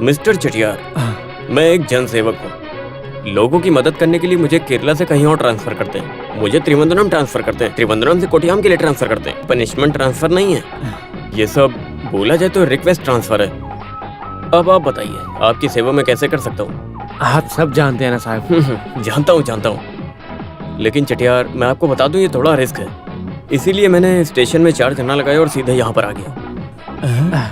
Mister चटियार, मैं एक जन सेवक हूँ। लोगों की मदद करने के लिए मुझे केरला से कहीं और ट्रांसफर करते हैं, मुझे त्रिवेंद्रम ट्रांसफर करते हैं, त्रिवेंद्रम से कोट्याम के लिए ट्रांसफर करते हैं। पनिशमेंट ट्रांसफर नहीं है, ये सब बोला जाए तो रिक्वेस्ट ट्रांसफर है। अब आप बताइए, आपकी सेवा में कैसे कर सकता हूँ? आप सब जानते हैं ना साहब। जानता हूँ। लेकिन चटियार, मैं आपको बता दूं, ये थोड़ा रिस्क है, इसीलिए मैंने स्टेशन में चार्ज ना लगाया और सीधे यहाँ पर आ गया।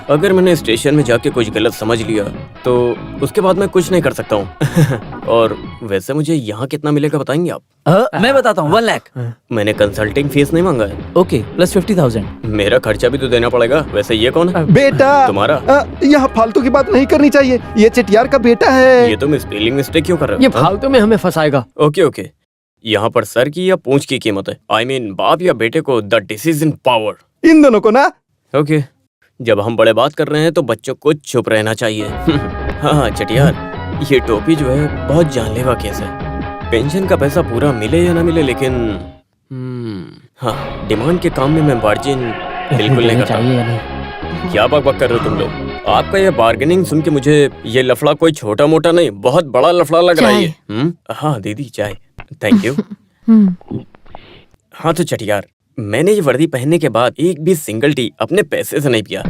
अगर मैंने स्टेशन में जाके कुछ गलत समझ लिया तो उसके बाद मैं कुछ नहीं कर सकता हूँ। और वैसे मुझे यहाँ कितना मिलेगा बताएंगे आप? मैं बताता हूँ, 1 लाख। मैंने कंसल्टिंग फीस नहीं मांगा है। Okay, plus 50,000। मेरा खर्चा भी तो देना पड़ेगा। वैसे ये कौन है? बेटा तुम्हारा? यहाँ फालतू की बात नहीं करनी चाहिए, ये चटियार का बेटा है। ये तुम स्पेलिंग मिस्टेक क्यों कर रहे हो? ये फालतू में हमें फंसाएगा। ओके, यहाँ पर सर की या पूंछ की कीमत है। I mean, बाप या बेटे को द डिसीजन पावर। इन दोनों को ना। ओके, जब हम बड़े बात कर रहे हैं तो बच्चों को चुप रहना चाहिए। हाँ चटियार, ये टोपी जो है बहुत जानलेवा केस है। पेंशन का पैसा पूरा मिले या ना मिले, लेकिन हाँ, डिमांड के काम में मैं मार्जिन बिल्कुल नहीं करता। क्या बक कर रहे हो तुम लोग? आपका ये बार्गेनिंग सुन के मुझे ये लफड़ा कोई छोटा मोटा नहीं, बहुत बड़ा लफड़ा लग रहा है। हाँ दीदी, चाय। Thank you. हाँ तो चटियार, मैंने ये वर्दी पहनने के बाद एक भी सिंगल टी अपने पैसे से नहीं पिया।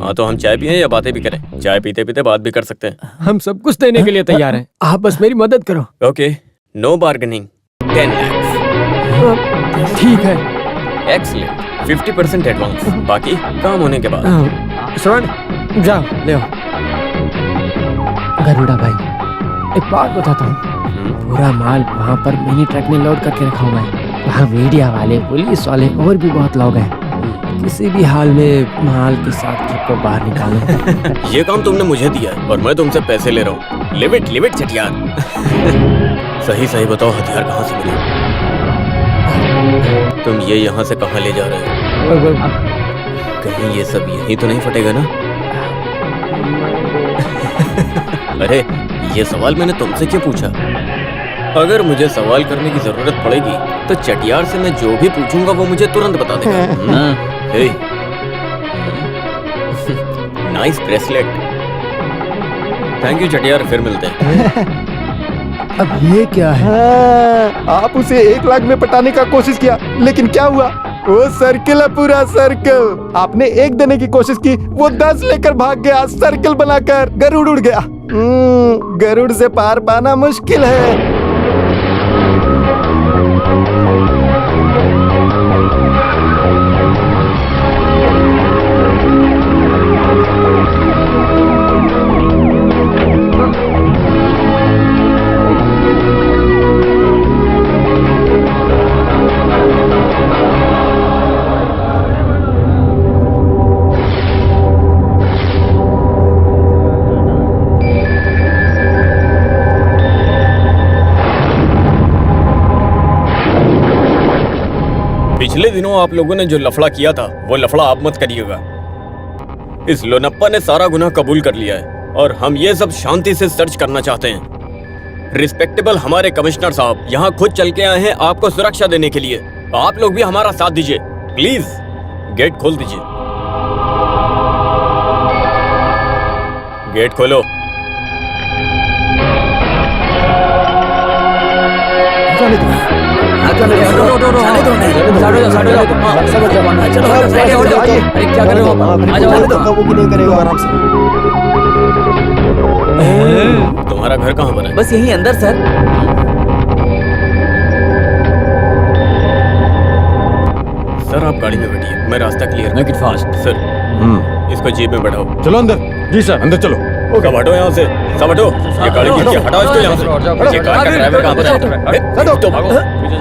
हाँ तो हम चाय पिए या बातें भी करें? चाय पीते पीते बात भी कर सकते हैं। हम सब कुछ देने के लिए तैयार हैं, आप बस मेरी मदद करो। Okay, no bargaining, 10 lakh. ठीक है। एक्सीलेंट, 50% एडवांस, बाकी काम होने के बाद। श्रवण, जाओ ले आओ। गरुड़ा भाई, एक बात बताता हूँ, पूरा माल वहाँ पर मिनी ट्रक में लोड करके रखा हुआ है। वहाँ मीडिया वाले, पुलिस वाले और भी बहुत लोग हैं। किसी भी हाल में माल के साथ ट्रक को बाहर निकालो। ये काम तुमने मुझे दिया है और मैं तुमसे पैसे ले रहा हूँ। लिव इट चटियार। सही बताओ, हथियार कहाँ से मिले? तुम ये यहाँ से कहाँ ले जा रहे हो? कहीं ये सब यहीं तो नहीं फटेगा ना? अरे ये सवाल मैंने तुमसे क्यों पूछा? अगर मुझे सवाल करने की जरूरत पड़ेगी तो चटियार से मैं जो भी पूछूंगा वो मुझे तुरंत बता देगा। हे, नाइस ब्रेसलेट। थैंक यू चटियार, फिर मिलते हैं। अब ये क्या है? आप उसे 1 लाख में पटाने का कोशिश किया, लेकिन क्या हुआ? वो सर्किल है, पूरा सर्किल। आपने 1 देने की कोशिश की, वो 10 लेकर भाग गया। सर्किल बनाकर गरुड़ उड़ गया। गरुड़ से पार पाना मुश्किल है। पिछले दिनों आप लोगों ने जो लफड़ा किया था वो लफड़ा आप मत करिएगा। इस लोनप्पा ने सारा गुनाह कबूल कर लिया है और हम ये सब शांति से सर्च करना चाहते हैं। रिस्पेक्टेबल हमारे कमिश्नर साहब यहाँ खुद चल के आए हैं आपको सुरक्षा देने के लिए। आप लोग भी हमारा साथ दीजिए प्लीज। गेट खोल दीजिए। गेट खोलो। क्या कर रहे हो? तुम्हारा घर कहाँ पर है? बस यहीं अंदर सर। सर आप गाड़ी में बैठिए, मैं रास्ता clear. Make it fast. Sir इसको जीप में बैठाओ। चलो अंदर। जी सर, अंदर चलो। सब हटो यहाँ से, सब हटो। ये गाड़ी खींचिए, हटाओ इसको यहाँ से। ये कार का ड्राइवर कहाँ पर है?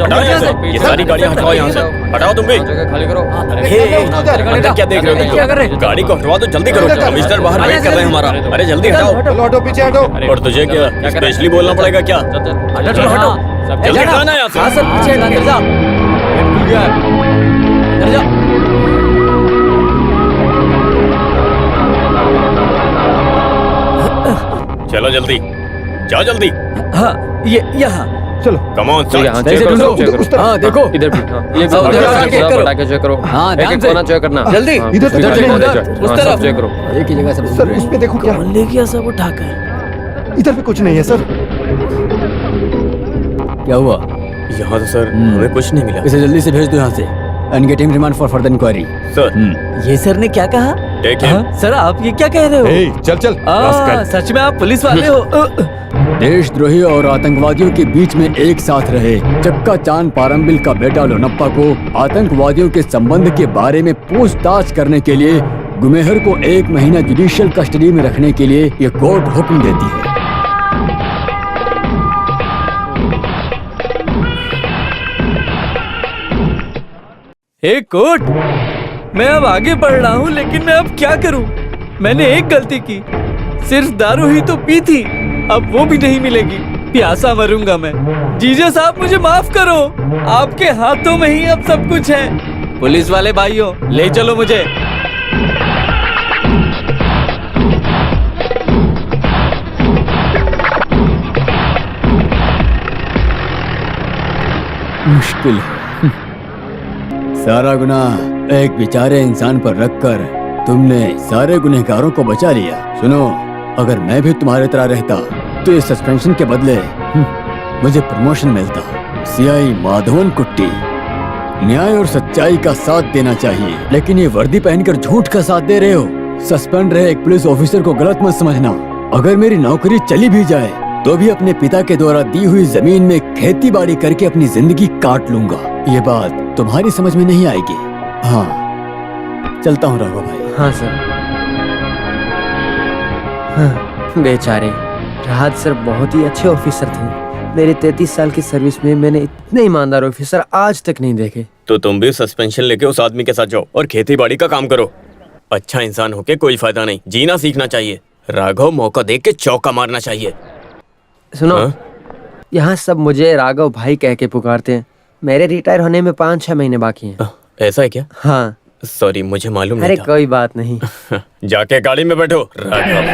हटाओ यहाँ से, ये सारी गाड़ियाँ हटाओ यहाँ से। हटाओ तुम भी। खाली करो। अंदर क्या देख रहे हो? गाड़ी को हटवा दो, जल्दी करो। कमिश्नर बाहर वेट कर रहे हैं हमारा। अरे जल्दी हटाओ। हटो, पीछे हटो। और तुझे क्या स्पेशली बोलना पड़ेगा क्या? जल्दी हटाना यहाँ से। सर पीछे अंदर जा। अंदर जा। चलो जल्दी, जाओ जल्दी। हाँ, ये यहाँ। चलो कम ऑन तो यहाँ चेक से करो ढूंढो, चेक उस करो तरफ। हाँ देखो इधर भी हाँ, ये सब सब जगह चेक करो। पटाखे चेक करो। हाँ, ध्यान एक से। कोना चेक करना। जल्दी। हाँ, इधर से सब चेक चेक करो, करो। उस हाँ, तरफ। सब चेक करो। एक ही जगह से सर उसमें देखो क्या ले गया सब उठाकर। इधर पे कुछ नहीं है सर। क्या हुआ? यहाँ तो सर हमें कुछ नहीं मिला इसे जल्दी से भेज दो यहाँ से and get him remand for further inquiry. Sir ये सर ने क्या कहा? टेक हिम सर आप ये क्या कह रहे हो? ए, चल चल रास्कल। सच में आप पुलिस वाले हो? देशद्रोही और आतंकवादियों के बीच में एक साथ रहे चक्का चांद पारंबिल का बेटा लोनप्पा को आतंकवादियों के संबंध के बारे में पूछताछ करने के लिए गुमेहर को 1 महीना जुडिशियल कस्टडी में रखने के लिए ये कोर्ट हुक्म देती है। एक कोर्ट, मैं अब आगे बढ़ रहा हूँ लेकिन मैं अब क्या करूँ? मैंने एक गलती की, सिर्फ दारू ही तो पी थी, अब वो भी नहीं मिलेगी, प्यासा मरूंगा मैं। जीजा साहब मुझे माफ करो, आपके हाथों में ही अब सब कुछ है। पुलिस वाले भाइयों ले चलो मुझे। मुश्किल है। सारा गुनाह एक बेचारे इंसान पर रखकर तुमने सारे गुनहगारों को बचा लिया। सुनो, अगर मैं भी तुम्हारे तरह रहता तो इस सस्पेंशन के बदले मुझे प्रमोशन मिलता। सीआई माधवन कुट्टी, न्याय और सच्चाई का साथ देना चाहिए, लेकिन ये वर्दी पहनकर झूठ का साथ दे रहे हो। सस्पेंड रहे एक पुलिस ऑफिसर को गलत मत समझना। अगर मेरी नौकरी चली भी जाए तो भी अपने पिता के द्वारा दी हुई जमीन में खेती बाड़ी करके अपनी जिंदगी काट लूंगा। ये बात तुम्हारी समझ में नहीं आएगी। हाँ, चलता हूँ राघव भाई। हाँ सर। हाँ, बेचारे राहत सर बहुत ही अच्छे ऑफिसर थे। मेरे 33 साल की सर्विस में मैंने इतने ईमानदार ऑफिसर आज तक नहीं देखे। तो तुम भी सस्पेंशन लेके उस आदमी के साथ जाओ और खेती बाड़ी का काम करो। अच्छा इंसान होके कोई फायदा नहीं, जीना सीखना चाहिए। राघव मौका देख के चौका मारना चाहिए। सुनो, हाँ? यहाँ सब मुझे राघव भाई कह के पुकारते हैं। मेरे रिटायर होने में 5-6 महीने बाकी हैं। ऐसा है क्या? हाँ। सॉरी, मुझे मालूम अरे नहीं था। कोई बात नहीं। जाके गाड़ी में बैठो राघव।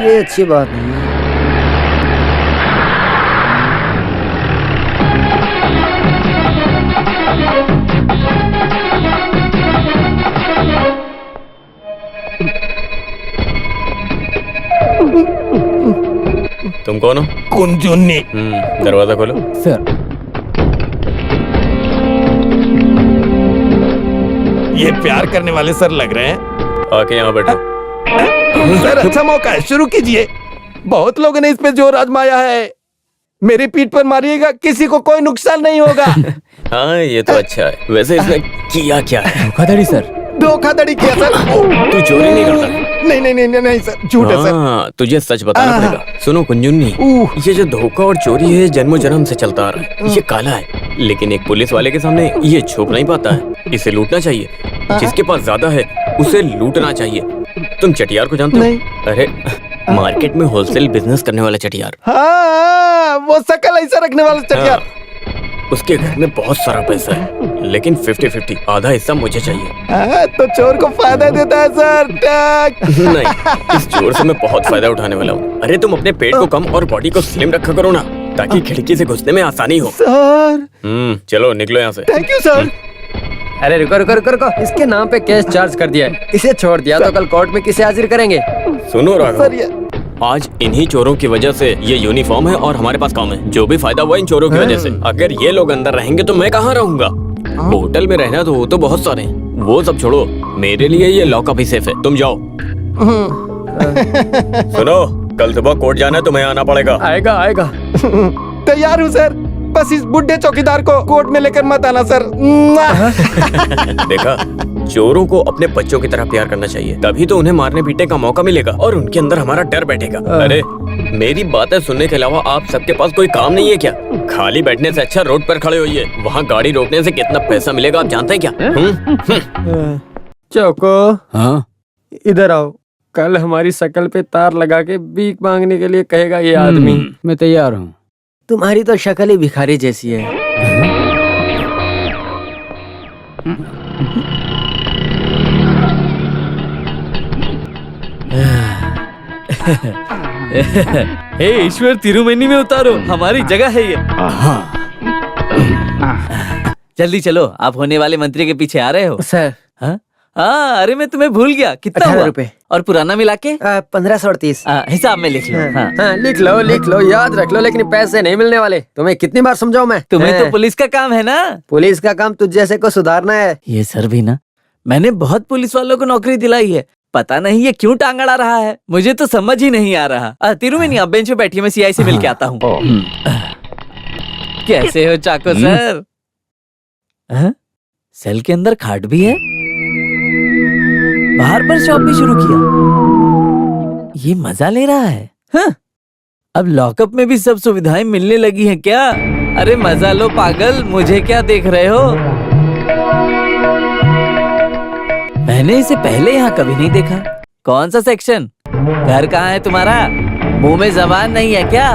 ये अच्छी बात नहीं है। तुम कौन हो? कुंजुन्नी। दरवाजा खोलो। सर, ये प्यार करने वाले सर लग रहे हैं। आके यहाँ बैठो। सर अच्छा मौका है, शुरू कीजिए। बहुत लोगों ने इस पे जोर आजमाया है। मेरी पीठ पर मारिएगा, किसी को कोई नुकसान नहीं होगा। हाँ, ये तो अच्छा है। वैसे इसने किया क्या है? धोखाधड़ी सर। धोखाधड़ी किया सर। तू चोरी नहीं करता? नहीं नहीं नहीं नहीं सर, झूठ है सर। हाँ, तुझे सच बताना पड़ेगा। सुनो कुंजुन्नी, ये जो धोखा और चोरी है जन्मों जन्म से चलता आ रहा है। ये काला है, लेकिन एक पुलिस वाले के सामने ये छुप नहीं पाता है। इसे लूटना चाहिए। जिसके पास ज्यादा है उसे लूटना चाहिए। तुम चटियार को जानते हो? अरे मार्केट में होलसेल बिजनेस करने वाला चटियार। हाँ, वो शकल ऐसा रखने वाला चटियार। उसके घर में बहुत सारा पैसा है, लेकिन 50-50 आधा हिस्सा मुझे चाहिए। हाँ, तो चोर को फायदा देता है सर। नहीं, इस चोर से मैं बहुत फायदा उठाने वाला हूँ। अरे तुम अपने पेट को कम और बॉडी को स्लिम रखा करो ना, ताकि खिड़की से घुसने में आसानी हो। सर चलो निकलो यहाँ से। Thank you sir. अरे रुको रुको रुको रुको, इसके नाम पे केस चार्ज कर दिया है। इसे छोड़ दिया तो कल कोर्ट में किसे हाजिर करेंगे? सुनो राघव, सर ये आज इन्हीं चोरों की वजह से ये यूनिफॉर्म है और हमारे पास काम है। जो भी फायदा हुआ इन चोरों की वजह से। अगर ये लोग अंदर रहेंगे तो मैं कहाँ रहूंगा? होटल में रहना तो वो तो बहुत सारे हैं। वो सब छोड़ो, मेरे लिए ये लॉकअप ही सेफ है। तुम जाओ। सुनो, कल सुबह कोर्ट जाना है, तुम्हें आना पड़ेगा। आएगा आएगा। तैयार हूँ सर, बस इस बुढ़े चौकीदार को कोर्ट में लेकर मत आना सर। देखा, चोरों को अपने बच्चों की तरह प्यार करना चाहिए, तभी तो उन्हें मारने पीटने का मौका मिलेगा और उनके अंदर हमारा डर बैठेगा। अरे मेरी बातें सुनने के अलावा आप सबके पास कोई काम नहीं है क्या? खाली बैठने से अच्छा रोड पर खड़े होइए। वहाँ गाड़ी रोकने से कितना पैसा मिलेगा आप जानते हैं क्या? चौको, हाँ, इधर आओ। कल हमारी शकल पे तार लगा के भीख मांगने के लिए कहेगा ये आदमी। मैं तैयार हूँ। तुम्हारी तो शक्ल ही भिखारी जैसी है। हे ईश्वर, तिरुमेनी में उतारो, हमारी जगह है ये। हाँ जल्दी चलो, आप होने वाले मंत्री के पीछे आ रहे हो। सर हाँ हाँ, अरे मैं तुम्हें भूल गया। कितना 18 हुआ? रुपए। और पुराना मिला के 1538। हिसाब में लिख लो। हाँ। हाँ, लिख लो, याद रख लो, लेकिन पैसे नहीं मिलने वाले। तुम्हें कितनी बार समझाऊं मैं? तुम्हें तो पुलिस का काम है ना। पुलिस का काम तुझ जैसे को सुधारना है। ये सर भी ना, मैंने बहुत पुलिस वालों को नौकरी दिलाई है, पता नहीं ये क्यों टांग अड़ा रहा है, मुझे तो समझ ही नहीं आ रहा। तिरुमेनी, आप बेंच पे बैठिए, मैं सीआई से मिल के आता हूँ। कैसे हो चाको सर? सेल के अंदर खाट भी है, बाहर पर शॉप भी शुरू किया। ये मजा ले रहा है। हाँ? अब लॉकअप में भी सब सुविधाएं मिलने लगी हैं क्या? अरे मजा लो पागल, मुझे क्या देख रहे हो? मैंने इसे पहले यहाँ कभी नहीं देखा। कौन सा सेक्शन? घर कहाँ है तुम्हारा? मुंह में जबान नहीं है क्या?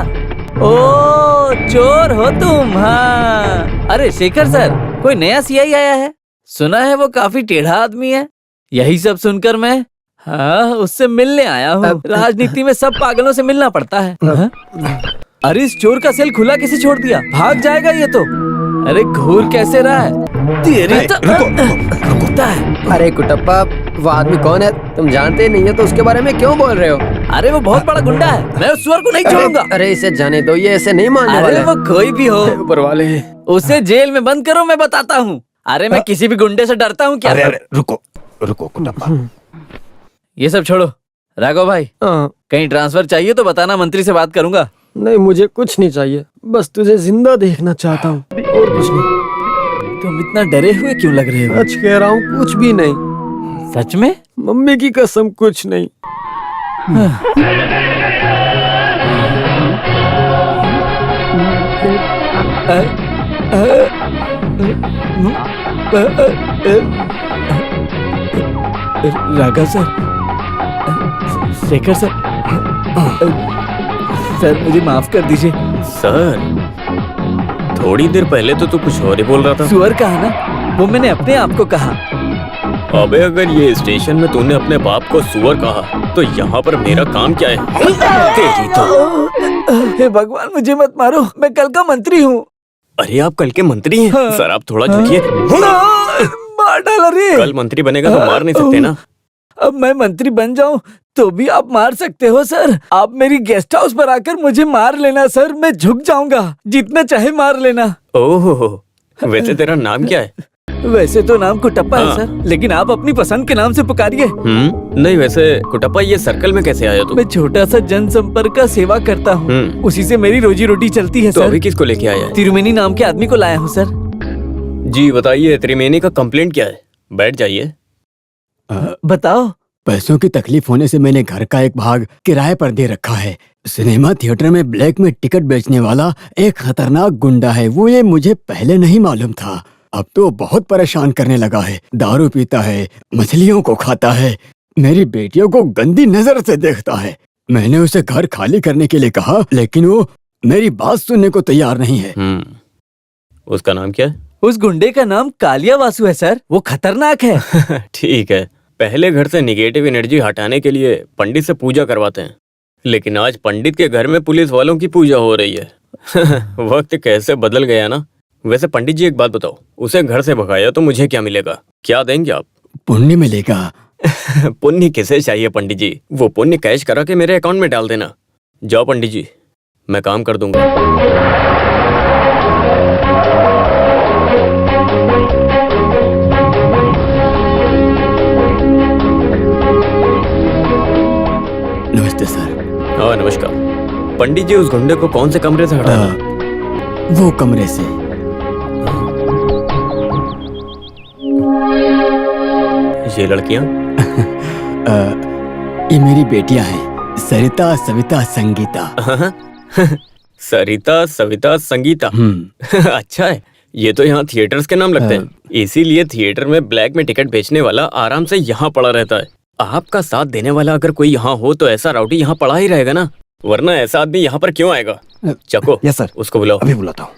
ओ, चोर हो तुम। हाँ, अरे शेखर सर, कोई नया सीआई आया है, सुना है वो काफी टेढ़ा आदमी है। यही सब सुनकर मैं उससे मिलने आया हूँ। राजनीति में सब पागलों से मिलना पड़ता है। अरे इस चोर का सेल खुला कैसे छोड़ दिया? भाग जाएगा ये तो। अरे घूर कैसे रहा है? तेरी तो कुत्ता है। अरे कुटप्पा, वो आदमी कौन है तुम जानते नहीं हो, तो उसके बारे में क्यों बोल रहे हो? अरे वो बहुत बड़ा गुंडा है, मैं उस सुअर को नहीं छोड़ूंगा। अरे इसे जाने दो, ये ऐसे नहीं मानने वाला अरे है। वो कोई भी हो, ऊपर वाले, उसे जेल में बंद करो, मैं बताता हूँ। अरे मैं किसी भी गुंडे से डरता हूँ क्या? अरे रुको कुटप्पा। ये सब छोड़ो, राघव भाई, कहीं ट्रांसफर चाहिए तो बताना, मंत्री से बात करूंगा। नहीं, मुझे कुछ नहीं चाहिए, बस तुझे जिंदा देखना चाहता हूँ, और कुछ नहीं। तुम इतना डरे हुए क्यों लग रहे हो? सच कह रहा हूँ, कुछ भी नहीं। सच में? मम्मी की कसम, कुछ नहीं। Raghav sir, Shekhar sir, sir मुझे माफ कर दीजिए। सर, थोड़ी देर पहले तो तू कुछ और ही बोल रहा था। सुअर कहा ना, वो मैंने अपने आप को कहा। अबे अगर ये स्टेशन में तूने अपने बाप को सुअर कहा, तो यहाँ पर मेरा काम क्या है? तेरी तो। हे भगवान, मुझे मत मारो, मैं कल का मंत्री हूँ। अरे आप कल के मंत्री हैं? हाँ। सर आप थोड़ा झुकिए। मार डाला रे। कल मंत्री बनेगा तो मार नहीं सकते ना। अब मैं मंत्री बन जाऊं तो भी आप मार सकते हो सर। आप मेरी गेस्ट हाउस पर आकर मुझे मार लेना सर, मैं झुक जाऊंगा, जितना चाहे मार लेना। ओह, वैसे तेरा नाम क्या है? वैसे तो नाम कुटप्पा है हाँ। सर, लेकिन आप अपनी पसंद के नाम से पुकारिए। नहीं, वैसे कुटप्पा ये सर्कल में कैसे आया तू? मैं छोटा सा जनसंपर्क का सेवा करता हूँ, उसी से मेरी रोजी रोटी चलती है तो सर। अभी किसको लेके आया है? तिरुमेनी नाम के आदमी को लाया हूँ सर। जी बताइए, त्रिवेणी का कंप्लेंट क्या है? बैठ जाइए। बताओ। पैसों की तकलीफ होने से मैंने घर का एक भाग किराए पर दे रखा है। सिनेमा थिएटर में ब्लैक में टिकट बेचने वाला एक खतरनाक गुंडा है, वो ये मुझे पहले नहीं मालूम था। अब तो बहुत परेशान करने लगा है, दारू पीता है, मछलियों को खाता है, मेरी बेटियों को गंदी नजर से देखता है। मैंने उसे घर खाली करने के लिए कहा, लेकिन वो मेरी बात सुनने को तैयार नहीं है। उसका नाम क्या है? उस गुंडे का नाम कालिया वासु है सर, वो खतरनाक है। ठीक है, पहले घर से निगेटिव एनर्जी हटाने के लिए पंडित से पूजा करवाते हैं, लेकिन आज पंडित के घर में पुलिस वालों की पूजा हो रही है। वक्त कैसे बदल गया ना। वैसे पंडित जी एक बात बताओ, उसे घर से भगाया तो मुझे क्या मिलेगा? क्या देंगे आप? पुण्य मिलेगा। पुण्य किसे चाहिए पंडित जी? वो पुण्य कैश करा के मेरे अकाउंट में डाल देना। जाओ पंडित जी, मैं काम कर दूंगा। नमस्ते सर। हाँ नमस्कार। पंडित जी, उस गुंडे को कौन से कमरे से हटाना? वो कमरे से। ये लड़कियां? ये मेरी बेटियां हैं, सरिता, सविता, संगीता। सरिता, सविता, संगीता। अच्छा है, ये तो यहाँ थिएटर्स के नाम लगते हैं, इसीलिए थिएटर में ब्लैक में टिकट बेचने वाला आराम से यहाँ पड़ा रहता है। आपका साथ देने वाला अगर कोई यहाँ हो तो ऐसा राउडी यहाँ पड़ा ही रहेगा ना, वरना ऐसा आदमी यहाँ पर क्यों आएगा? चको, यस सर, उसको बुलाओ। अभी बुलाता हूँ।